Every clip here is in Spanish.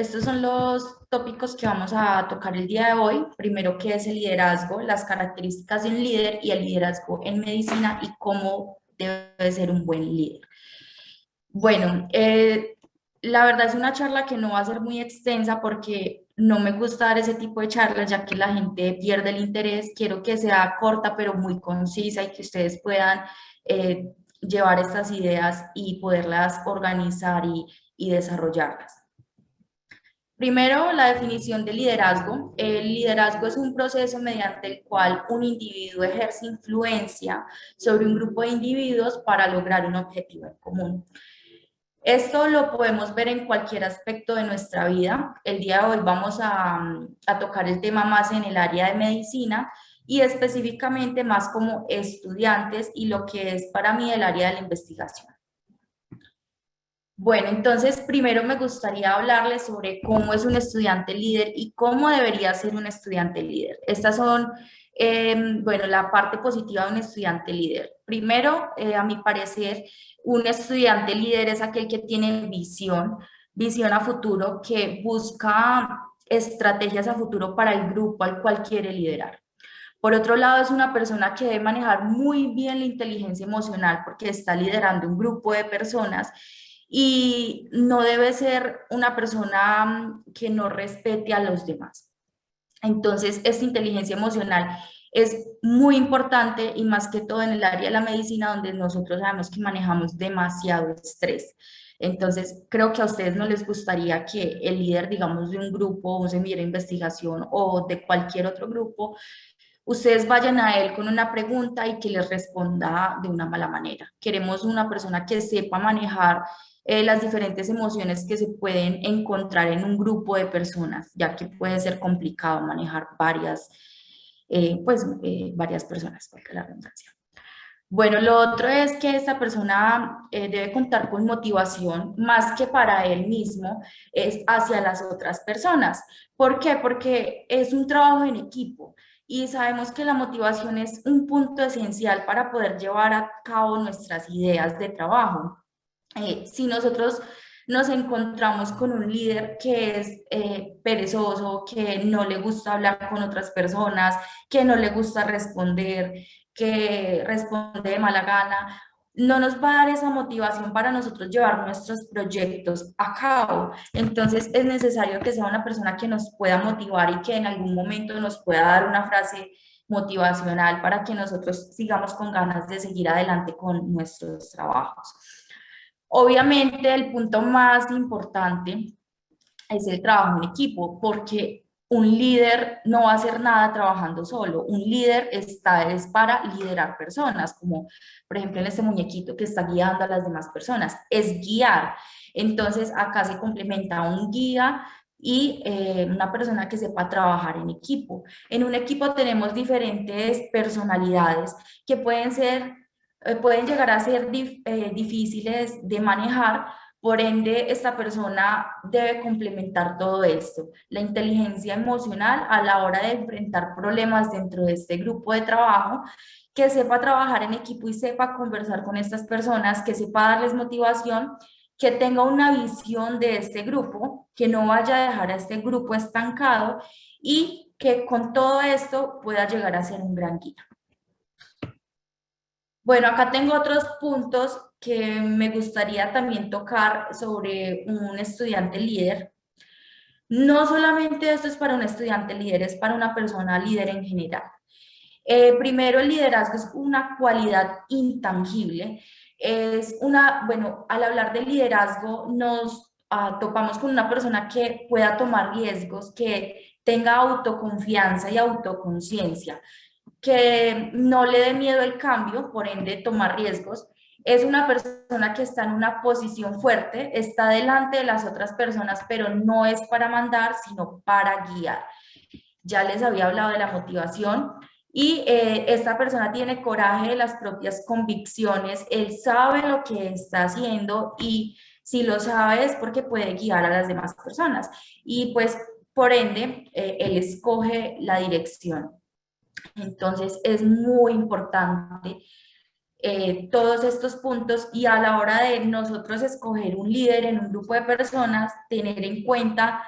estos son los tópicos que vamos a tocar el día de hoy. Primero, ¿qué es el liderazgo? Las características de un líder y el liderazgo en medicina y cómo debe ser un buen líder. Bueno, la verdad es una charla que no va a ser muy extensa porque no me gusta dar ese tipo de charlas ya que la gente pierde el interés. Quiero que sea corta pero muy concisa y que ustedes puedan llevar estas ideas y poderlas organizar y desarrollarlas. Primero, la definición de liderazgo. El liderazgo es un proceso mediante el cual un individuo ejerce influencia sobre un grupo de individuos para lograr un objetivo en común. Esto lo podemos ver en cualquier aspecto de nuestra vida. El día de hoy vamos a tocar el tema más en el área de medicina y específicamente más como estudiantes y lo que es para mí el área de la investigación. Bueno, entonces primero me gustaría hablarles sobre cómo es un estudiante líder y cómo debería ser un estudiante líder. Estas son, bueno, la parte positiva de un estudiante líder. Primero, a mi parecer, un estudiante líder es aquel que tiene visión, visión a futuro, que busca estrategias a futuro para el grupo al cual quiere liderar. Por otro lado, es una persona que debe manejar muy bien la inteligencia emocional porque está liderando un grupo de personas y no debe ser una persona que no respete a los demás. Entonces, esta inteligencia emocional es muy importante y más que todo en el área de la medicina donde nosotros sabemos que manejamos demasiado estrés. Entonces, creo que a ustedes no les gustaría que el líder, digamos, de un grupo, un semillero de investigación o de cualquier otro grupo, ustedes vayan a él con una pregunta y que les responda de una mala manera. Queremos una persona que sepa manejar las diferentes emociones que se pueden encontrar en un grupo de personas, ya que puede ser complicado manejar varias personas, porque la redundancia. Bueno, lo otro es que esta persona debe contar con motivación más que para él mismo, es hacia las otras personas. ¿Por qué? Porque es un trabajo en equipo y sabemos que la motivación es un punto esencial para poder llevar a cabo nuestras ideas de trabajo. Si nosotros nos encontramos con un líder que es perezoso, que no le gusta hablar con otras personas, que no le gusta responder, que responde de mala gana, no nos va a dar esa motivación para nosotros llevar nuestros proyectos a cabo. Entonces es necesario que sea una persona que nos pueda motivar y que en algún momento nos pueda dar una frase motivacional para que nosotros sigamos con ganas de seguir adelante con nuestros trabajos. Obviamente, el punto más importante es el trabajo en equipo, porque un líder no va a hacer nada trabajando solo. Un líder está es para liderar personas, como por ejemplo en este muñequito que está guiando a las demás personas, es guiar. Entonces, acá se complementa un guía y una persona que sepa trabajar en equipo. En un equipo tenemos diferentes personalidades que pueden llegar a ser difíciles de manejar. Por ende, esta persona debe complementar todo esto, la inteligencia emocional a la hora de enfrentar problemas dentro de este grupo de trabajo, que sepa trabajar en equipo y sepa conversar con estas personas, que sepa darles motivación, que tenga una visión de este grupo, que no vaya a dejar a este grupo estancado y que con todo esto pueda llegar a ser un gran guía. Bueno, acá tengo otros puntos que me gustaría también tocar sobre un estudiante líder. No solamente esto es para un estudiante líder, es para una persona líder en general. Primero, el liderazgo es una cualidad intangible. Bueno, al hablar de liderazgo nos topamos con una persona que pueda tomar riesgos, que tenga autoconfianza y autoconciencia, que no le dé miedo el cambio, por ende tomar riesgos. Es una persona que está en una posición fuerte, está delante de las otras personas, pero no es para mandar, sino para guiar. Ya les había hablado de la motivación y esta persona tiene coraje de las propias convicciones, él sabe lo que está haciendo y si lo sabe es porque puede guiar a las demás personas y pues por ende él escoge la dirección. Entonces es muy importante todos estos puntos y a la hora de nosotros escoger un líder en un grupo de personas, tener en cuenta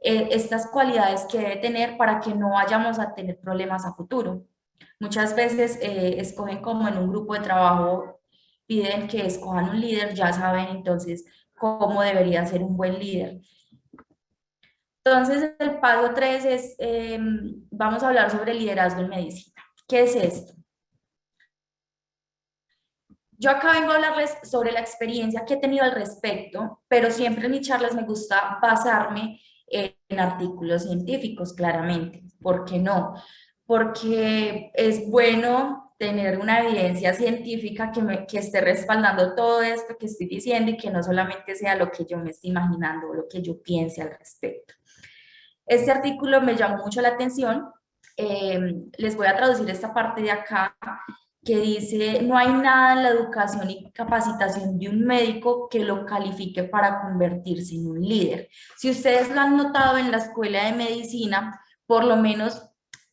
estas cualidades que debe tener para que no vayamos a tener problemas a futuro. Muchas veces escogen como en un grupo de trabajo, piden que escojan un líder, ya saben entonces cómo debería ser un buen líder. Entonces, el paso 3 es, vamos a hablar sobre liderazgo en medicina. ¿Qué es esto? Yo acá vengo a hablarles sobre la experiencia que he tenido al respecto, pero siempre en mis charlas me gusta basarme en artículos científicos, claramente. ¿Por qué no? Porque es bueno tener una evidencia científica que esté respaldando todo esto que estoy diciendo y que no solamente sea lo que yo me estoy imaginando o lo que yo piense al respecto. Este artículo me llamó mucho la atención. Les voy a traducir esta parte de acá que dice: no hay nada en la educación y capacitación de un médico que lo califique para convertirse en un líder. Si ustedes lo han notado en la escuela de medicina, por lo menos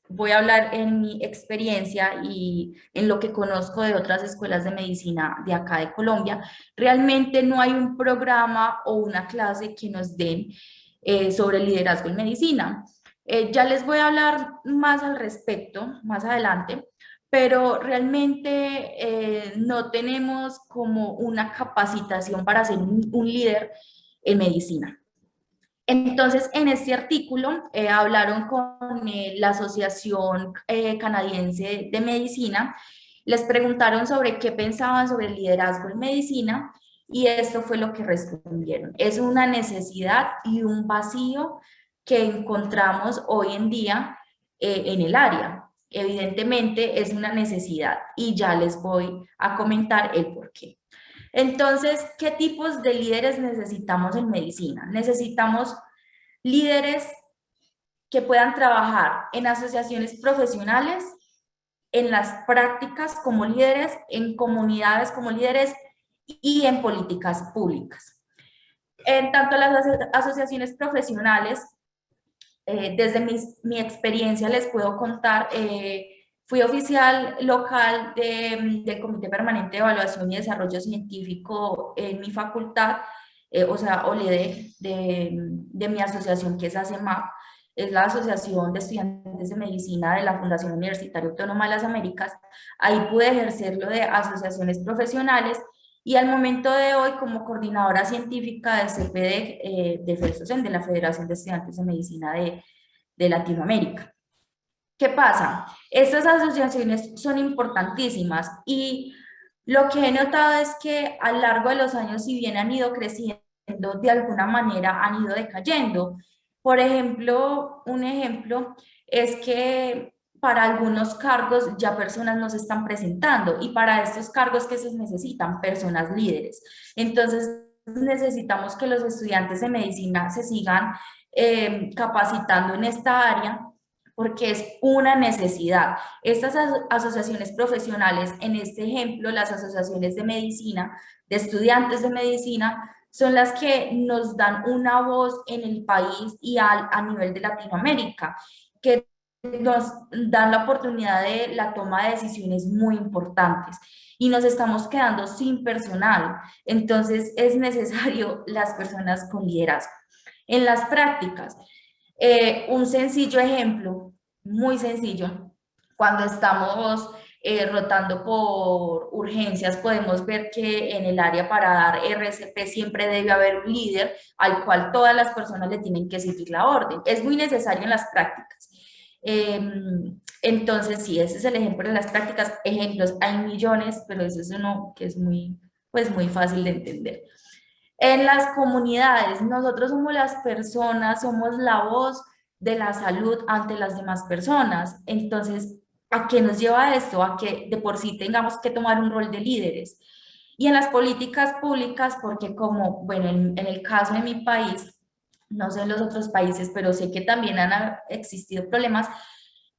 voy a hablar en mi experiencia y en lo que conozco de otras escuelas de medicina de acá de Colombia, realmente no hay un programa o una clase que nos den sobre liderazgo en medicina. Ya les voy a hablar más al respecto, más adelante, pero realmente no tenemos como una capacitación para ser un líder en medicina. Entonces, en este artículo hablaron con la Asociación Canadiense de Medicina, les preguntaron sobre qué pensaban sobre el liderazgo en medicina y esto fue lo que respondieron. Es una necesidad y un vacío que encontramos hoy en día en el área. Evidentemente es una necesidad y ya les voy a comentar el por qué. Entonces, ¿qué tipos de líderes necesitamos en medicina? Necesitamos líderes que puedan trabajar en asociaciones profesionales, en las prácticas como líderes, en comunidades como líderes y en políticas públicas. En tanto las asociaciones profesionales, desde mi experiencia les puedo contar, fui oficial local del Comité Permanente de Evaluación y Desarrollo Científico en mi facultad, o sea, OLED, de mi asociación que es ACEMAP, es la Asociación de Estudiantes de Medicina de la Fundación Universitaria Autónoma de las Américas. Ahí pude ejercerlo de asociaciones profesionales y al momento de hoy como coordinadora científica del CPD de FESOCEN, de la Federación de Estudiantes de Medicina de Latinoamérica. ¿Qué pasa? Estas asociaciones son importantísimas y lo que he notado es que a lo largo de los años, si bien han ido creciendo, de alguna manera han ido decayendo. Por ejemplo, un ejemplo es que para algunos cargos ya personas no se están presentando y para estos cargos que se necesitan personas líderes. Entonces necesitamos que los estudiantes de medicina se sigan capacitando en esta área porque es una necesidad. Estas asociaciones profesionales, en este ejemplo, las asociaciones de medicina, de estudiantes de medicina, son las que nos dan una voz en el país y a nivel de Latinoamérica, que nos dan la oportunidad de la toma de decisiones muy importantes y nos estamos quedando sin personal. Entonces es necesario las personas con liderazgo. En las prácticas, un sencillo ejemplo, muy sencillo, cuando estamos rotando por urgencias, podemos ver que en el área para dar RCP siempre debe haber un líder al cual todas las personas le tienen que seguir la orden. Es muy necesario en las prácticas. Entonces, sí, ese es el ejemplo de las prácticas. Ejemplos, hay millones, pero ese es uno que es muy, pues, muy fácil de entender. En las comunidades, nosotros somos las personas, somos la voz de la salud ante las demás personas. Entonces, ¿a qué nos lleva esto? A que de por sí tengamos que tomar un rol de líderes. Y en las políticas públicas, porque como, bueno, en el caso de mi país, no sé en los otros países, pero sé que también han existido problemas,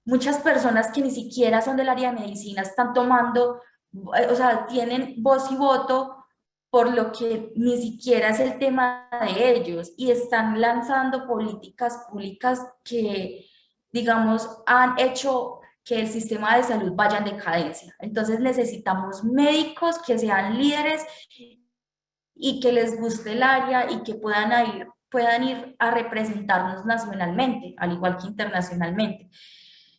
muchas personas que ni siquiera son del área de medicina están tomando, o sea, tienen voz y voto por lo que ni siquiera es el tema de ellos y están lanzando políticas públicas que, digamos, han hecho que el sistema de salud vaya en decadencia. Entonces necesitamos médicos que sean líderes y que les guste el área y que puedan ir a representarnos nacionalmente, al igual que internacionalmente.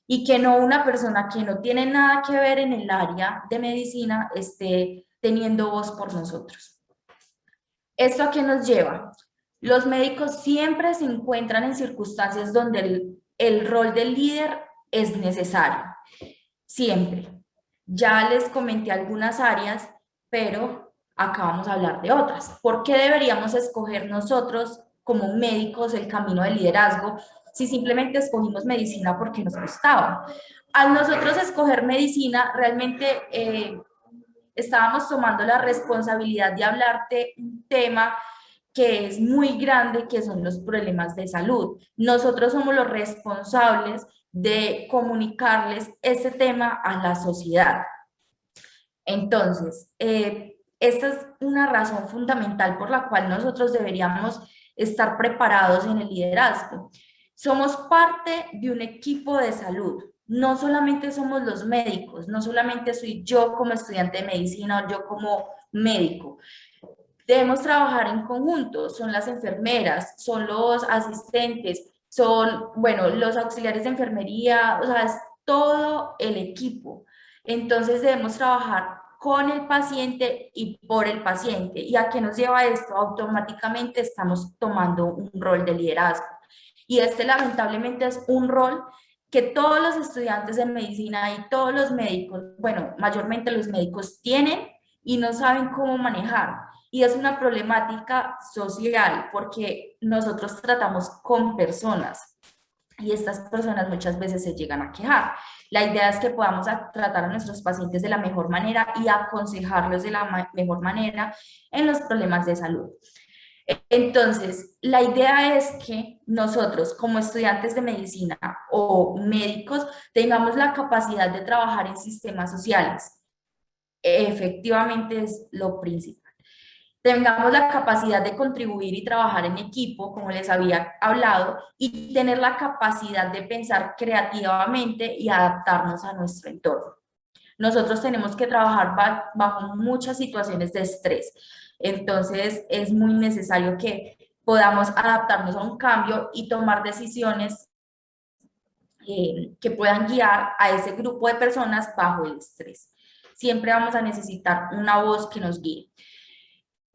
Y que no una persona que no tiene nada que ver en el área de medicina esté teniendo voz por nosotros. ¿Esto a qué nos lleva? Los médicos siempre se encuentran en circunstancias donde el rol del líder es necesario, siempre. Ya les comenté algunas áreas, pero acá vamos a hablar de otras. ¿Por qué deberíamos escoger nosotros como médicos el camino del liderazgo si simplemente escogimos medicina porque nos gustaba? Al nosotros escoger medicina, realmente estábamos tomando la responsabilidad de hablar de un tema que es muy grande, que son los problemas de salud. Nosotros somos los responsables de comunicarles este tema a la sociedad. Entonces, esta es una razón fundamental por la cual nosotros deberíamos estar preparados en el liderazgo. Somos parte de un equipo de salud. No solamente somos los médicos, no solamente soy yo como estudiante de medicina o yo como médico. Debemos trabajar en conjunto, son las enfermeras, son los asistentes, son, bueno, los auxiliares de enfermería, o sea, es todo el equipo. Entonces debemos trabajar con el paciente y por el paciente. ¿Y a qué nos lleva esto? Automáticamente estamos tomando un rol de liderazgo. Y este lamentablemente es un rol que todos los estudiantes de medicina y todos los médicos, bueno, mayormente los médicos tienen y no saben cómo manejar. Y es una problemática social porque nosotros tratamos con personas y estas personas muchas veces se llegan a quejar. La idea es que podamos tratar a nuestros pacientes de la mejor manera y aconsejarlos de la mejor manera en los problemas de salud. Entonces, la idea es que nosotros como estudiantes de medicina o médicos tengamos la capacidad de trabajar en sistemas sociales. Efectivamente es lo principal. Tengamos la capacidad de contribuir y trabajar en equipo, como les había hablado, y tener la capacidad de pensar creativamente y adaptarnos a nuestro entorno. Nosotros tenemos que trabajar bajo muchas situaciones de estrés, entonces es muy necesario que podamos adaptarnos a un cambio y tomar decisiones que puedan guiar a ese grupo de personas bajo el estrés. Siempre vamos a necesitar una voz que nos guíe.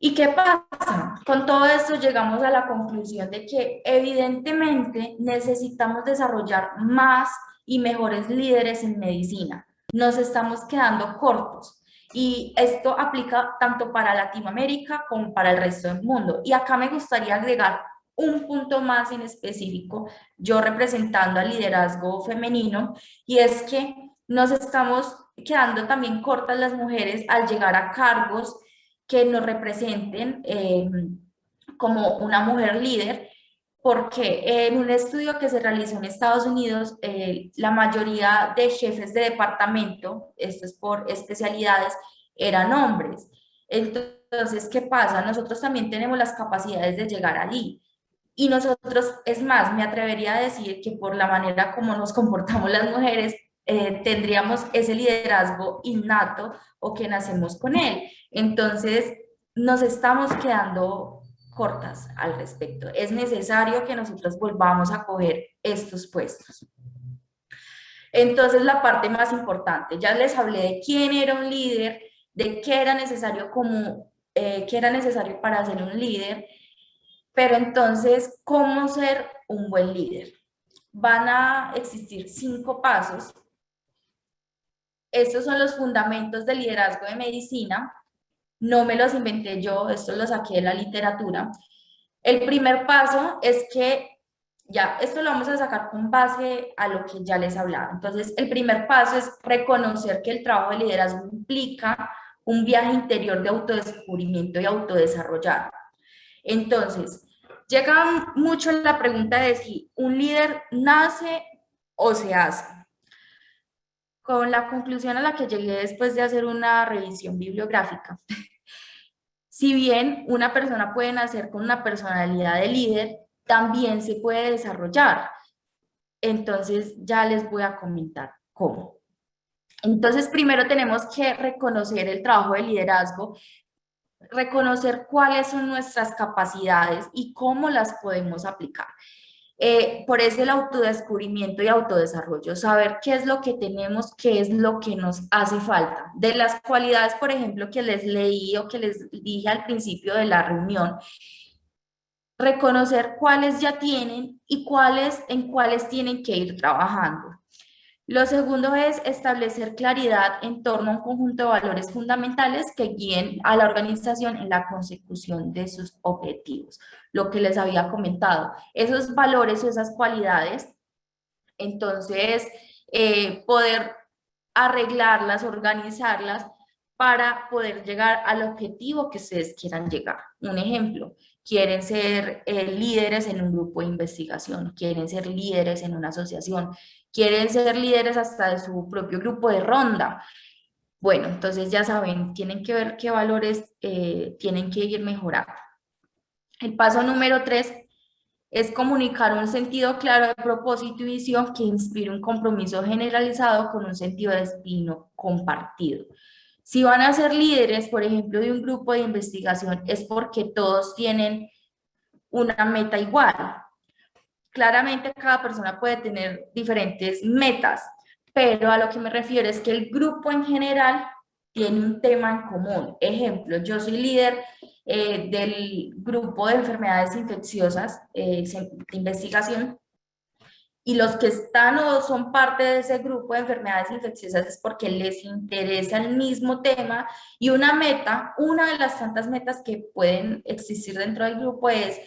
¿Y qué pasa? Con todo esto llegamos a la conclusión de que evidentemente necesitamos desarrollar más y mejores líderes en medicina. Nos estamos quedando cortos y esto aplica tanto para Latinoamérica como para el resto del mundo. Y acá me gustaría agregar un punto más en específico, yo representando al liderazgo femenino, y es que nos estamos quedando también cortas las mujeres al llegar a cargos que nos representen como una mujer líder, porque en un estudio que se realizó en Estados Unidos, la mayoría de jefes de departamento, esto es por especialidades, eran hombres. Entonces, ¿qué pasa? Nosotros también tenemos las capacidades de llegar allí. Y nosotros, es más, me atrevería a decir que por la manera como nos comportamos las mujeres, tendríamos ese liderazgo innato o que nacemos con él. Entonces, nos estamos quedando cortas al respecto. Es necesario que nosotros volvamos a coger estos puestos. Entonces, la parte más importante, ya les hablé de quién era un líder, de qué era necesario qué era necesario para ser un líder, pero entonces, ¿cómo ser un buen líder? Van a existir 5 pasos. Estos son los fundamentos del liderazgo de medicina. No me los inventé yo, esto lo saqué de la literatura. El primer paso es que, ya, esto lo vamos a sacar con base a lo que ya les hablaba. Entonces, el primer paso es reconocer que el trabajo de liderazgo implica un viaje interior de autodescubrimiento y autodesarrollar. Entonces, llega mucho la pregunta de si un líder nace o se hace. Con la conclusión a la que llegué después de hacer una revisión bibliográfica. Si bien una persona puede nacer con una personalidad de líder, también se puede desarrollar. Entonces, ya les voy a comentar cómo. Entonces, primero tenemos que reconocer el trabajo de liderazgo, reconocer cuáles son nuestras capacidades y cómo las podemos aplicar. Por eso el autodescubrimiento y autodesarrollo, saber qué es lo que tenemos, qué es lo que nos hace falta. De las cualidades, por ejemplo, que les leí o que les dije al principio de la reunión, reconocer cuáles ya tienen y en cuáles tienen que ir trabajando. Lo segundo es establecer claridad en torno a un conjunto de valores fundamentales que guíen a la organización en la consecución de sus objetivos. Lo que les había comentado, esos valores o esas cualidades, entonces poder arreglarlas, organizarlas para poder llegar al objetivo que ustedes quieran llegar. Un ejemplo, quieren ser líderes en un grupo de investigación, quieren ser líderes en una asociación, quieren ser líderes hasta de su propio grupo de ronda. Bueno, entonces ya saben, tienen que ver qué valores tienen que ir mejorando. El paso número 3 es comunicar un sentido claro de propósito y visión que inspire un compromiso generalizado con un sentido de destino compartido. Si van a ser líderes, por ejemplo, de un grupo de investigación, es porque todos tienen una meta igual. Claramente cada persona puede tener diferentes metas, pero a lo que me refiero es que el grupo en general tiene un tema en común. Ejemplo, yo soy líder del grupo de enfermedades infecciosas de investigación, y los que están o son parte de ese grupo de enfermedades infecciosas es porque les interesa el mismo tema, y una meta, una de las tantas metas que pueden existir dentro del grupo es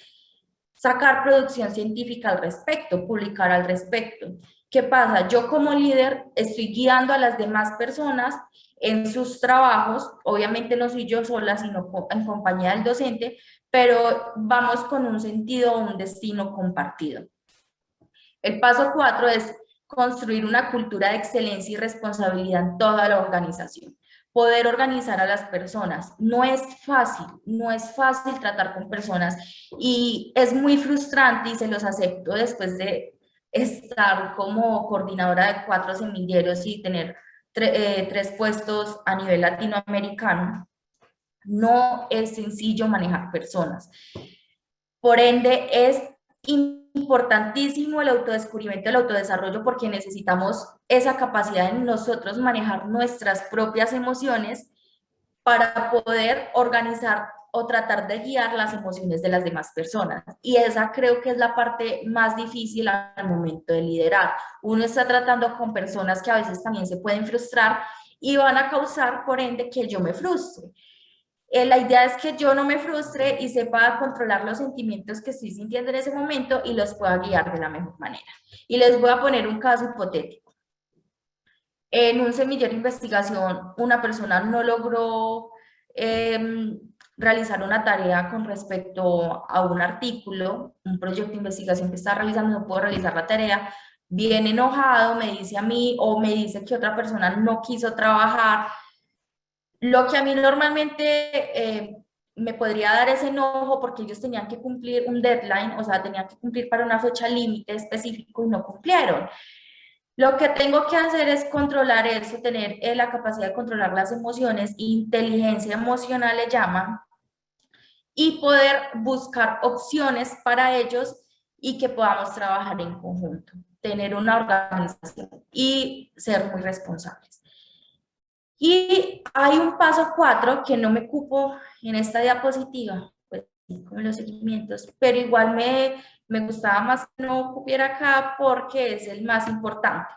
sacar producción científica al respecto, publicar al respecto. ¿Qué pasa? Yo como líder estoy guiando a las demás personas en sus trabajos, obviamente no soy yo sola, sino en compañía del docente, pero vamos con un sentido, un destino compartido. El paso 4 es construir una cultura de excelencia y responsabilidad en toda la organización. Poder organizar a las personas. No es fácil tratar con personas, y es muy frustrante, y se los acepto después de estar como coordinadora de 4 semilleros y tener 3 puestos a nivel latinoamericano. No es sencillo manejar personas. Por ende, es importantísimo el autodescubrimiento, el autodesarrollo, porque necesitamos esa capacidad en nosotros manejar nuestras propias emociones para poder organizar o tratar de guiar las emociones de las demás personas. Y esa creo que es la parte más difícil al momento de liderar. Uno está tratando con personas que a veces también se pueden frustrar y van a causar, por ende, que yo me frustre. La idea es que yo no me frustre y sepa controlar los sentimientos que estoy sintiendo en ese momento y los pueda guiar de la mejor manera. Y les voy a poner un caso hipotético. En un semillero de investigación, una persona no logró realizar una tarea con respecto a un artículo, un proyecto de investigación que está realizando, no pudo realizar la tarea, bien enojado, me dice a mí, o me dice que otra persona no quiso trabajar. Lo que a mí normalmente me podría dar ese enojo, porque ellos tenían que cumplir un deadline, o sea, tenían que cumplir para una fecha límite específico y no cumplieron. Lo que tengo que hacer es controlar eso, tener la capacidad de controlar las emociones, inteligencia emocional le llaman, y poder buscar opciones para ellos y que podamos trabajar en conjunto, tener una organización y ser muy responsables. Y hay un paso 4 que no me cupo en esta diapositiva, pues, como los seguimientos, pero igual me gustaba más que no cupiera acá porque es el más importante.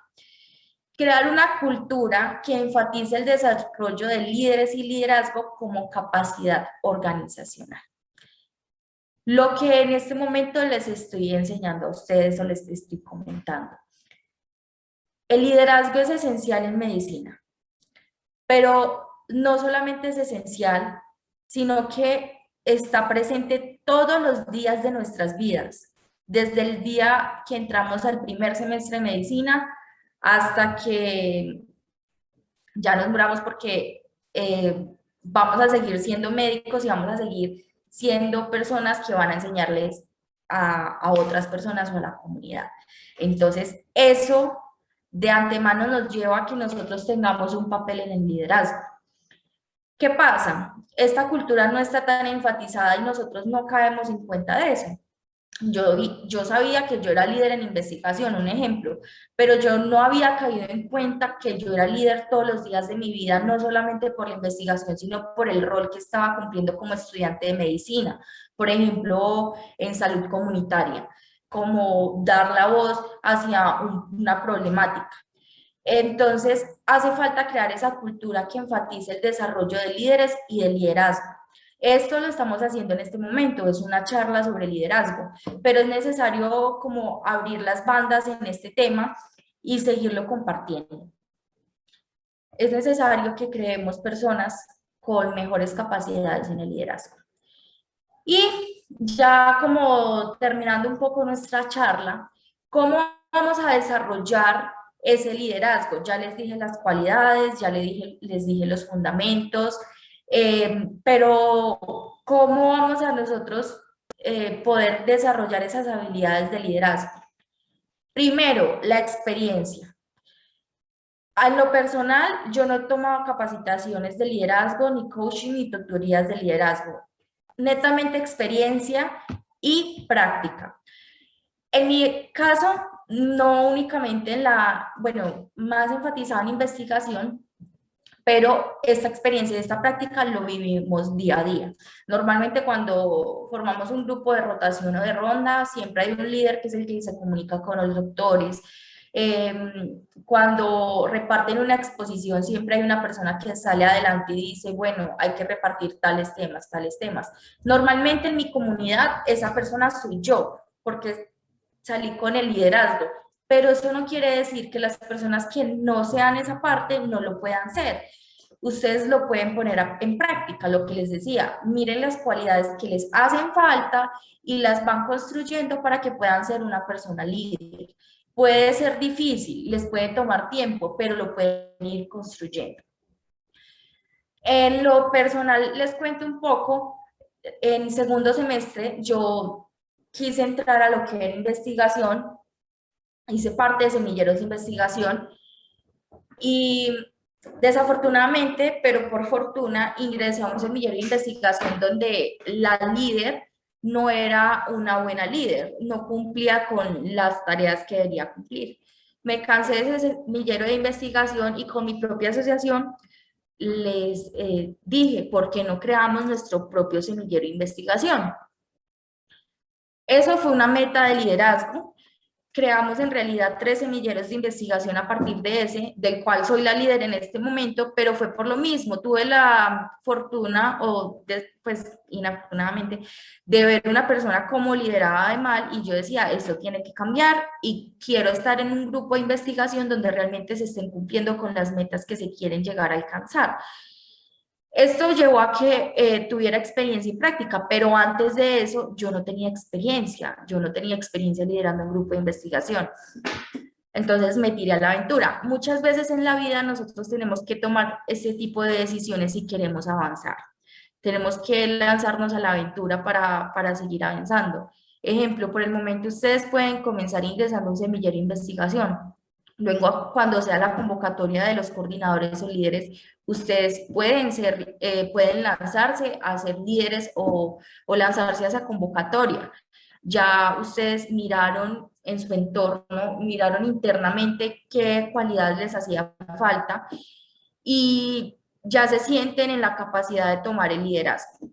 Crear una cultura que enfatice el desarrollo de líderes y liderazgo como capacidad organizacional. Lo que en este momento les estoy enseñando a ustedes o les estoy comentando. El liderazgo es esencial en medicina, pero no solamente es esencial, sino que está presente todos los días de nuestras vidas, desde el día que entramos al primer semestre de medicina hasta que ya nos muramos, porque vamos a seguir siendo médicos y vamos a seguir siendo personas que van a enseñarles a otras personas o a la comunidad. Entonces, eso de antemano nos lleva a que nosotros tengamos un papel en el liderazgo. ¿Qué pasa? Esta cultura no está tan enfatizada y nosotros no caemos en cuenta de eso. Yo sabía que yo era líder en investigación, un ejemplo, pero yo no había caído en cuenta que yo era líder todos los días de mi vida, no solamente por la investigación, sino por el rol que estaba cumpliendo como estudiante de medicina, por ejemplo, en salud comunitaria, como dar la voz hacia una problemática. Entonces, hace falta crear esa cultura que enfatice el desarrollo de líderes y del liderazgo. Esto lo estamos haciendo en este momento, es una charla sobre liderazgo, pero es necesario como abrir las bandas en este tema y seguirlo compartiendo. Es necesario que creemos personas con mejores capacidades en el liderazgo. Y ya como terminando un poco nuestra charla, ¿cómo vamos a desarrollar ese liderazgo? Ya les dije las cualidades, ya les dije los fundamentos, pero ¿cómo vamos a nosotros poder desarrollar esas habilidades de liderazgo? Primero, la experiencia. En lo personal, yo no he tomado capacitaciones de liderazgo, ni coaching, ni tutorías de liderazgo. Netamente experiencia y práctica. En mi caso, no únicamente en bueno, más enfatizado en investigación, pero esta experiencia y esta práctica lo vivimos día a día. Normalmente cuando formamos un grupo de rotación o de ronda, siempre hay un líder que es el que se comunica con los doctores. Cuando reparten una exposición, siempre hay una persona que sale adelante y dice, bueno, hay que repartir tales temas, tales temas. Normalmente en mi comunidad, esa persona soy yo, porque salí con el liderazgo, pero eso no quiere decir que las personas que no sean esa parte no lo puedan ser. Ustedes lo pueden poner en práctica, lo que les decía, miren las cualidades que les hacen falta y las van construyendo para que puedan ser una persona líder. Puede ser difícil, les puede tomar tiempo, pero lo pueden ir construyendo. En lo personal, les cuento un poco, en segundo semestre yo quise entrar a lo que era investigación, hice parte de semilleros de investigación y desafortunadamente, pero por fortuna, ingresé a un semillero de investigación donde la líder no era una buena líder, no cumplía con las tareas que debería cumplir. Me cansé de ese semillero de investigación y con mi propia asociación les dije, ¿por qué no creamos nuestro propio semillero de investigación? Eso fue una meta de liderazgo. Creamos en realidad 3 semilleros de investigación a partir de ese, del cual soy la líder en este momento, pero fue por lo mismo. Tuve la fortuna, pues inafortunadamente, de ver una persona como liderada de mal y yo decía, esto tiene que cambiar y quiero estar en un grupo de investigación donde realmente se estén cumpliendo con las metas que se quieren llegar a alcanzar. Esto llevó a que tuviera experiencia y práctica, pero antes de eso yo no tenía experiencia, liderando un grupo de investigación. Entonces me tiré a la aventura. Muchas veces en la vida nosotros tenemos que tomar ese tipo de decisiones si queremos avanzar. Tenemos que lanzarnos a la aventura para seguir avanzando. Ejemplo, por el momento ustedes pueden comenzar ingresando a un semillero de investigación. Luego, cuando sea la convocatoria de los coordinadores o líderes, ustedes pueden lanzarse a ser líderes o lanzarse a esa convocatoria. Ya ustedes miraron en su entorno, miraron internamente qué cualidades les hacía falta y ya se sienten en la capacidad de tomar el liderazgo.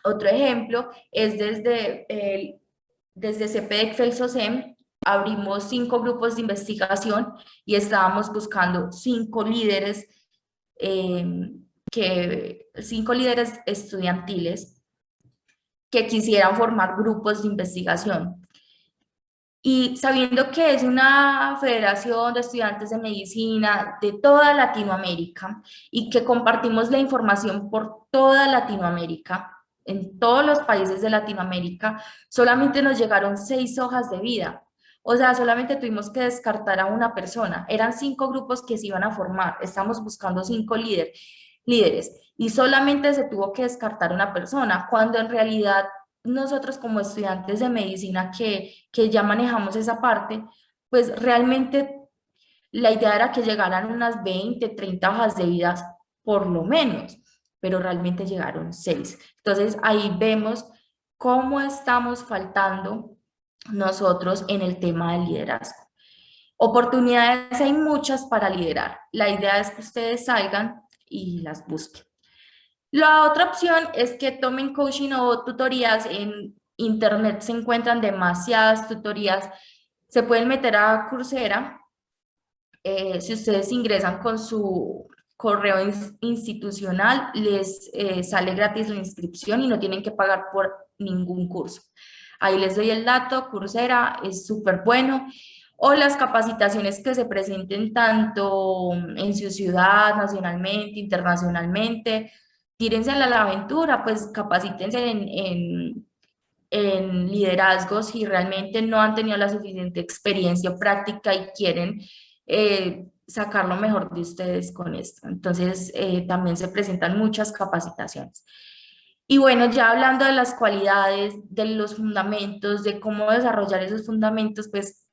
Otro ejemplo es desde CPDEC FELSOSEM, abrimos 5 grupos de investigación y estábamos buscando 5 líderes, 5 líderes estudiantiles que quisieran formar grupos de investigación. Y sabiendo que es una federación de estudiantes de medicina de toda Latinoamérica y que compartimos la información por toda Latinoamérica, en todos los países de Latinoamérica, solamente nos llegaron 6 hojas de vida. O sea, solamente tuvimos que descartar a una persona. Eran 5 grupos que se iban a formar. Estamos buscando 5 líderes y solamente se tuvo que descartar una persona, cuando en realidad nosotros como estudiantes de medicina que ya manejamos esa parte, pues realmente La idea era que llegaran unas 20, 30 hojas de vida por lo menos, pero realmente llegaron 6. Entonces ahí vemos cómo estamos faltando nosotros en el tema del liderazgo. Oportunidades hay muchas para liderar. La idea es que ustedes salgan y las busquen. La otra opción es que tomen coaching o tutorías. En internet se encuentran demasiadas tutorías. Se pueden meter a Coursera. Si ustedes ingresan con su correo institucional, les sale gratis la inscripción y no tienen que pagar por ningún curso. Ahí les doy el dato, Coursera es súper bueno. O las capacitaciones que se presenten tanto en su ciudad, nacionalmente, internacionalmente. Tírense a la aventura, pues capacítense en liderazgo si realmente no han tenido la suficiente experiencia o práctica y quieren sacar lo mejor de ustedes con esto. Entonces, también se presentan muchas capacitaciones. Y bueno, ya hablando de las cualidades, de los fundamentos, de cómo desarrollar esos fundamentos, pues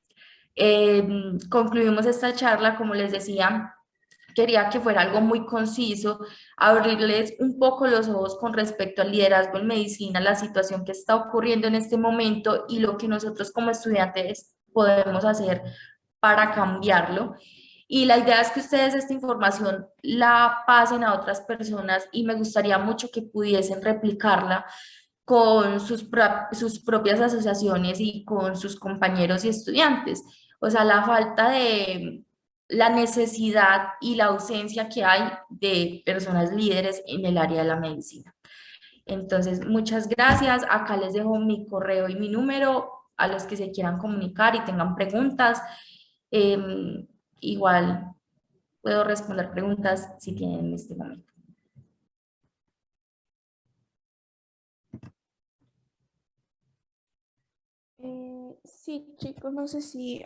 concluimos esta charla, como les decía, quería que fuera algo muy conciso, abrirles un poco los ojos con respecto al liderazgo en medicina, la situación que está ocurriendo en este momento y lo que nosotros como estudiantes podemos hacer para cambiarlo. Y la idea es que ustedes esta información la pasen a otras personas y me gustaría mucho que pudiesen replicarla con sus propias asociaciones y con sus compañeros y estudiantes. O sea, la falta de la necesidad y la ausencia que hay de personas líderes en el área de la medicina. Entonces, muchas gracias. Acá les dejo mi correo y mi número a los que se quieran comunicar y tengan preguntas. Igual puedo responder preguntas si tienen en este momento. Sí, chicos, no sé si